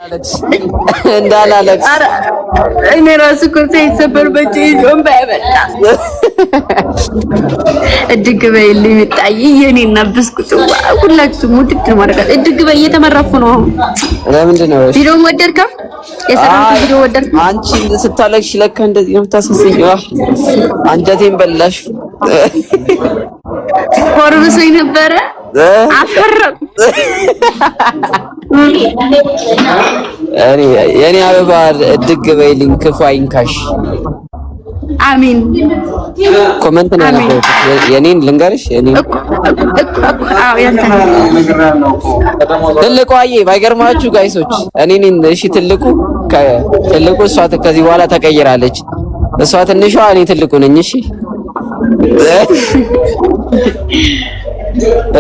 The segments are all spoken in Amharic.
እንዳላለቅስ እኔ ራሱ እኮ ሳይሰበር በጭ ይዞም ባይበጣ እድግ በይልኝ ምጣዬ የኔና ብስኩት ሁላችሁም ውድድ ማድረግ እድግ በይ እየተመረኩ ነው። ለምንድን ነው ቪዲዮ ወደድከው? የሰራሁት ቪዲዮ ወደድከው? አንቺ ስታለቅሽ ለካ እንደዚህ ነው የምታሰሰኝ። አንጀቴን በላሽ። ኮርብሶኝ ነበረ አፈረም የኔ አበባ እድግ በይልኝ ክፉ አይንካሽ። አሚን። ኮሜንት ነው ያለው። የኔን ልንገርሽ የኔን ትልቁ አየ ባይገርማችሁ ጋይሶች እኔን እሺ ትልቁ እሷ ከዚህ በኋላ ተቀይራለች። እሷ ትንሿ እኔ ትልቁ ነኝ። እሺ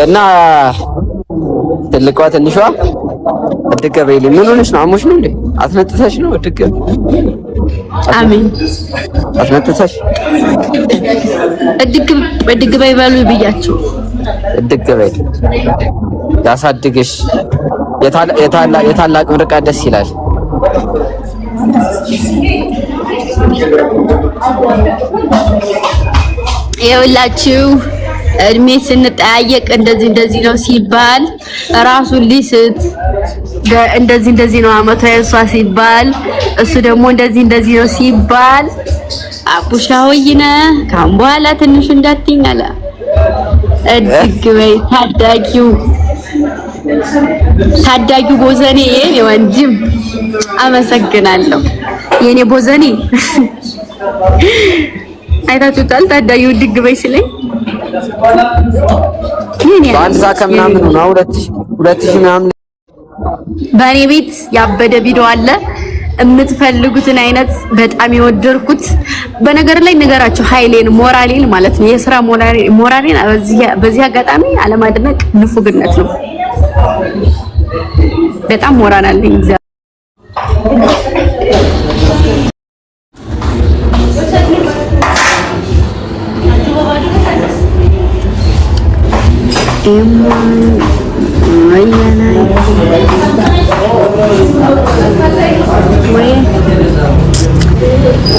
እና ትልቋ ትንሿ እድግ በይልኝ። ምን ሆነሽ ነው? አሞሽ ነው እንዴ? አትነጥሰሽ ነው? አሜን። አትነጥሰሽ እድግ በይ በሉ ብያችሁ እድግ በይ ያሳድግሽ። የታላቅ ምርቃት ደስ ይላል። ይኸውላችሁ እድሜ ስንጠያየቅ እንደዚህ ነው ሲባል ራሱን ሊስት እንደዚህ ነው አመቷ የሷ ሲባል እሱ ደግሞ እንደዚህ ነው ሲባል አቡሻ ወይነ ካም በኋላ ትንሽ እንዳትኝ አለ። እድግ በይ ታዳጊው ቦዘኔ የኔ ወንድም አመሰግናለሁ። የኔ ቦዘኔ አይታችሁታል። ታዳጊው እድግ በይ ሲለኝ በአንድ ሰዓት ከምናምን ነው 2000 ምናምን በእኔ ቤት ያበደ ቪዲዮ አለ። የምትፈልጉትን አይነት በጣም የወደድኩት በነገር ላይ ነገራቸው ኃይሌን ሞራሌን ማለት ነው። የሥራ ሞራሌን በዚህ አጋጣሚ አለማድነቅ ንፉግነት ነው። በጣም ሞራል አለኝ።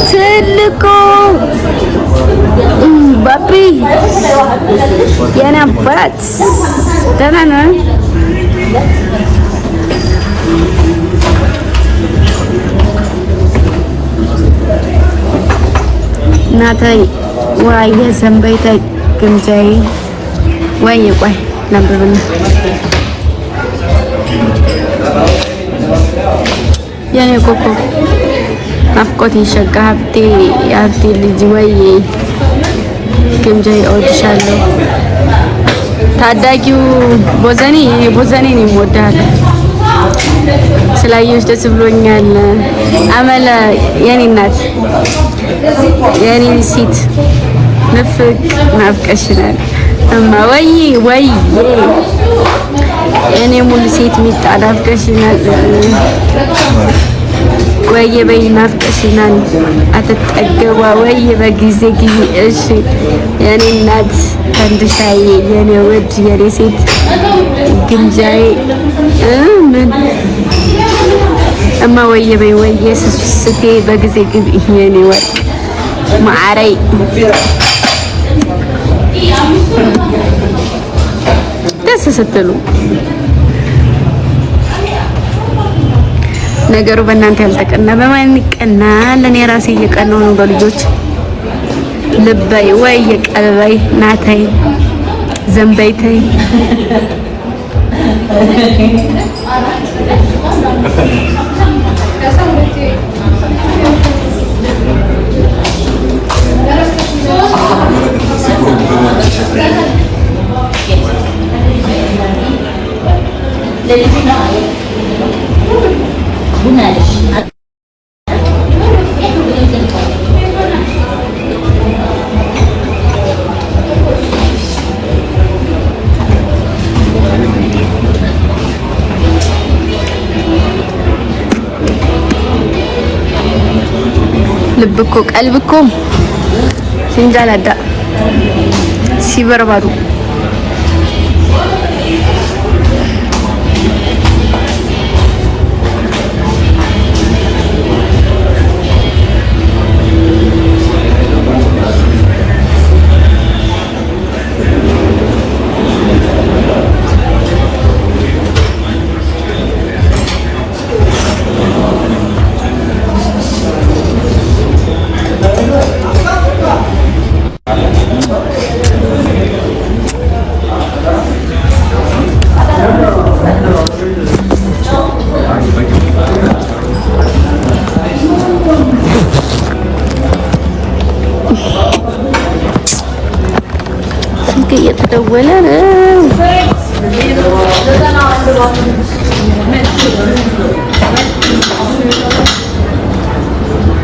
ትልቁ ባቢ የኔ አባት ደህና ነህ? ናታይ ዋየ ሰንበይተ ግምጃይ ዋየ ቆይ ነብብና የኔ ኮኮ ናፍቆት ይሸጋ ሀብቴ ልጅ ወይ ግምጃይ እወድሻለሁ። ታዳጊው ቦዘኔ የኔ ቦዘኔ ነው የምወዳለሁ። ስላየሁሽ ደስ ብሎኛል። አመለ የኔ እናት የኔ ሴት ናፍቀሽናል እማ ወይ የኔ ሙሉ ሴት ሚጣ ናፍቀሽናል። ወይ በይ ናፍቀሽናል። አትጠገባ ወይ በጊዜ ግቢ እሺ የኔ እናት ፈንድሻዬ የኔ ውድ የኔ ሴት ግምጃዬ ምን እማ ወይ በይ ወይ ስስቴ በጊዜ ግቢ የኔ ወርቅ ማዕረይ ደስ ስትሉ ነገሩ በእናንተ ያልተቀና በማን ይቀናል? እኔ ራሴ እየቀናው ነው በልጆች ልበይ ወይ የቀልበይ ናታይ ዘንበይተይ ልብ እኮ ቀልብ እኮ ሲንጃላዳ ሲበርባሩ እየተደወለ ነው።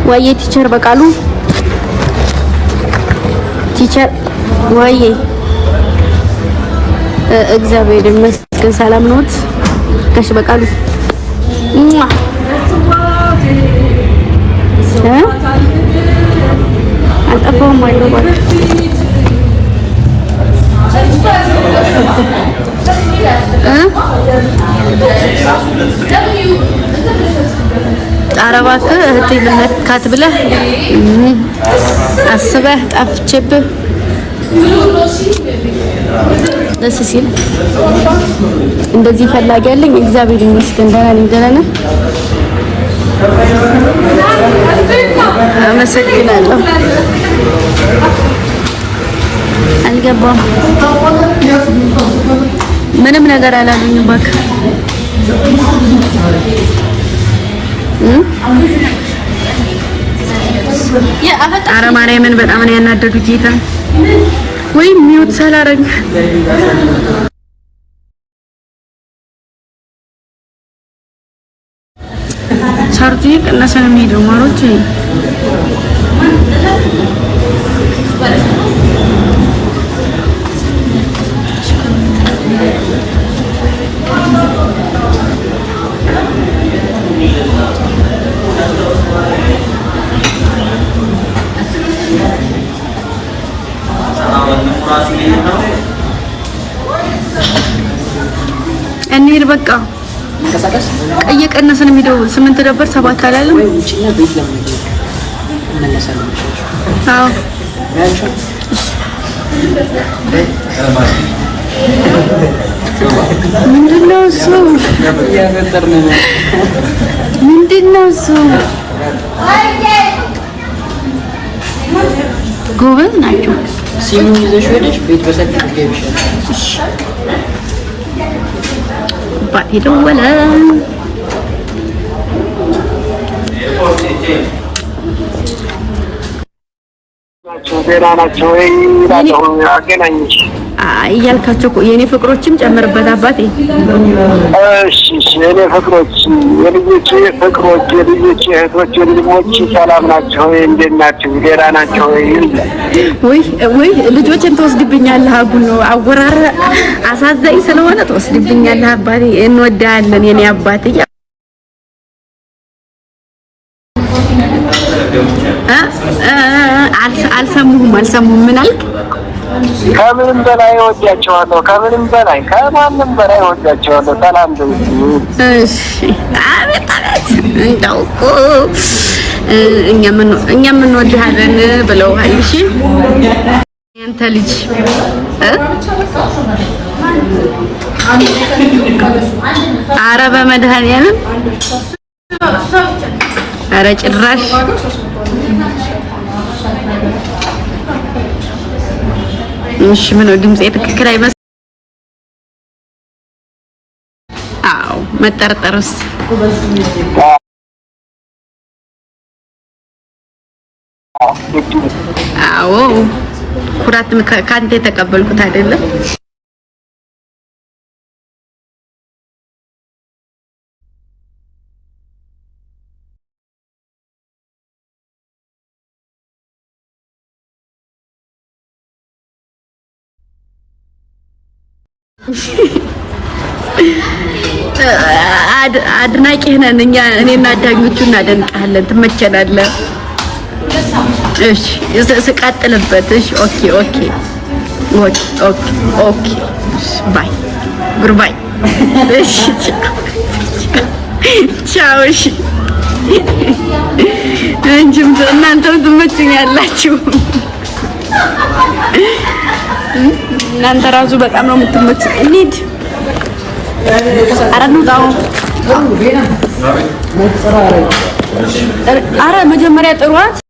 ወይዬ ቲቸር በቃሉ ቲቸር ወይዬ እግዚአብሔር ይመስገን ሰላም ነዎት? ጋሽ በቃሉ አልጠፋሁም አይደል? ኧረ እባክህ እህቴ ልመካት ብለህ አስበህ ጠፍቼብህ ደስ ሲል እንደዚህ ፈላጊ ያለኝ እግዚአብሔር ይመስገን። ደህና ነኝ። ደህና ነህ? አመሰግናለሁ። አልገባም። ምንም ነገር አላሉኝም። እባክህ ኧረ ማርያምን በጣም ነው ያናደዱ ጌታ ወይ ሚውት ሳላረግ ቻርጅ ቀነሰ ነው የሚሄደው ማሮች እንሂድ በቃ እየቀነሰ ነው የሚሄደው። 8 ነበር 7 አላለም። አዎ ምንድነው እሱ? ምንድነው እሱ? ጎበዝ ናቸው። ሲሙን ይዘሽ ወደሽ ቤት በሰፊ ትገቢሻለሽ። ባቴ ደወለ። ዜና ናቸው ወይ አገናኝሽ እያልካቸው እኮ የኔ ፍቅሮችም ጨምርበት አባቴ። እሺ የኔ ፍቅሮች፣ የልጆቼ ፍቅሮች፣ የልጆቼ እህቶች፣ ወንድሞች ሰላም ናቸው ወይ? እንዴት ናቸው? ዜና ናቸው ወይ? ወይ ልጆችን ትወስድብኛለህ። አጉል ነው አወራር አሳዛኝ ስለሆነ ትወስድብኛለህ አባቴ። እንወዳለን የኔ አባቴ። አልሰሙህም። ምን አልክ? ከምንም በላይ እወዳቸዋለሁ። ከምንም በላይ ከማንም በላይ እወዳቸዋለሁ። ሰላም ነው። እሺ አቤት አቤት። እንደው እኮ እኛም እንወድሃለን ብለውሃል። እሺ ያንተ ልጅ ኧረ በመድኃኒዓለም ኧረ ጭራሽ እሺ ምን ነው ድምጼ ትክክል አይመስል? አዎ መጠርጠርስ አዎ ኩራት ካንተ የተቀበልኩት አይደለም። አድናቂህ ነን እኛ። እኔና አዳኞቹ እናደንቅሃለን። ትመቸናለህ። እሺ ስቀጥልበት። እሺ ኦኬ ኦኬ ኦኬ ኦኬ ኦኬ ባይ ጉርባይ። እሺ ቻው። እሺ እንጂም እናንተም ትመቹኛላችሁ። እናንተ ራሱ በጣም ነው የምትመቹት። እንሂድ። ኧረ እንውጣው። ኧረ መጀመሪያ ጥሯት።